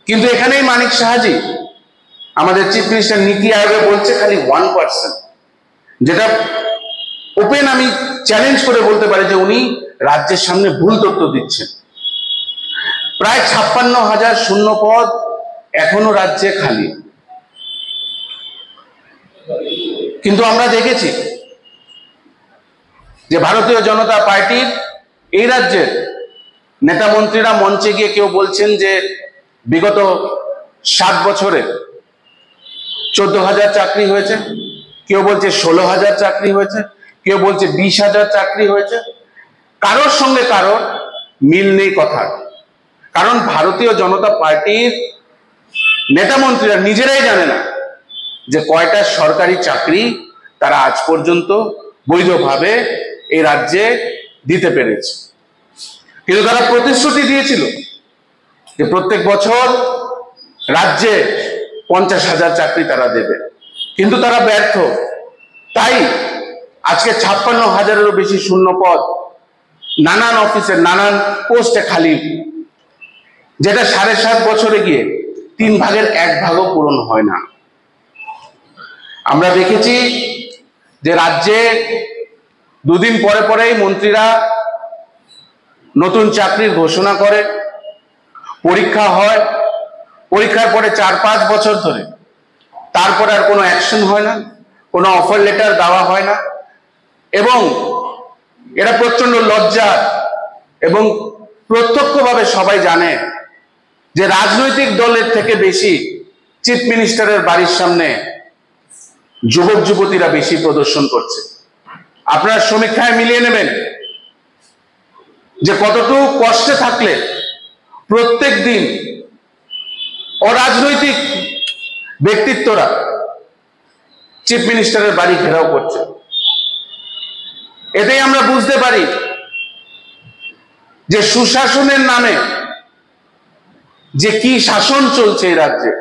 কিন্তু এখানেই মানিক সাহাজি আমাদের চিফ মিনিস্টার নীতি আয়োগে বলছে খালি 1%, যেটা ওপেন আমি চ্যালেঞ্জ করে বলতে পারি যে উনি রাজ্যের সামনে ভুল তথ্য দিচ্ছেন। প্রায় 56,000 শূন্য পদ এখনো রাজ্যে খালি। কিন্তু আমরা দেখেছি যে ভারতীয় জনতা পার্টির এই রাজ্যের নেতা মন্ত্রীরা মঞ্চে গিয়ে কেউ বলছেন যে বিগত 7 বছরে 14,000 চাকরি হয়েছে, কেউ বলছে 16,000 চাকরি হয়েছে, কেউ বলছে 20,000 চাকরি হয়েছে। কারোর সঙ্গে কারোর মিল নেই কথা, কারণ ভারতীয় জনতা পার্টির নেতা মন্ত্রীরা নিজেরাই জানে না যে কয়টা সরকারি চাকরি তারা আজ পর্যন্ত বৈধভাবে এই রাজ্যে দিতে পেরেছে। কিন্তু তারা প্রতিশ্রুতি দিয়েছিল যে প্রত্যেক বছর রাজ্যে 50,000 চাকরি তারা দেবে, কিন্তু তারা ব্যর্থ। তাই আজকে 56,000-এরও বেশি শূন্য পদ নানান অফিসে নানান পোস্টে খালি, যেটা 7.5 বছরে গিয়ে 3 ভাগের 1 ভাগও পূরণ হয় না। আমরা দেখেছি যে রাজ্যে দুদিন পরে পরেই মন্ত্রীরা নতুন চাকরির ঘোষণা করে, পরীক্ষা হয়, পরীক্ষার পরে 4-5 বছর ধরে তারপরে আর কোনো অ্যাকশন হয় না, কোনো অফার লেটার দেওয়া হয় না। এবং এরা প্রচন্ড লজ্জা, এবং প্রত্যক্ষভাবে সবাই জানে যে রাজনৈতিক দলের থেকে বেশি চিফ মিনিস্টারের বাড়ির সামনে যুবক যুবতীরা বেশি প্রদর্শন করছে। আপনারা সমীক্ষায় মিলিয়ে নেবেন যে কতটুকু কষ্টে থাকলে প্রত্যেক দিন অরাজনৈতিক ব্যক্তিত্বরা চিফ মিনিস্টারের বাড়ি ঘেরাও করছে। এতেই আমরা বুঝতে পারি যে সুশাসনের নামে যে কি শাসন চলছে এই রাজ্যে।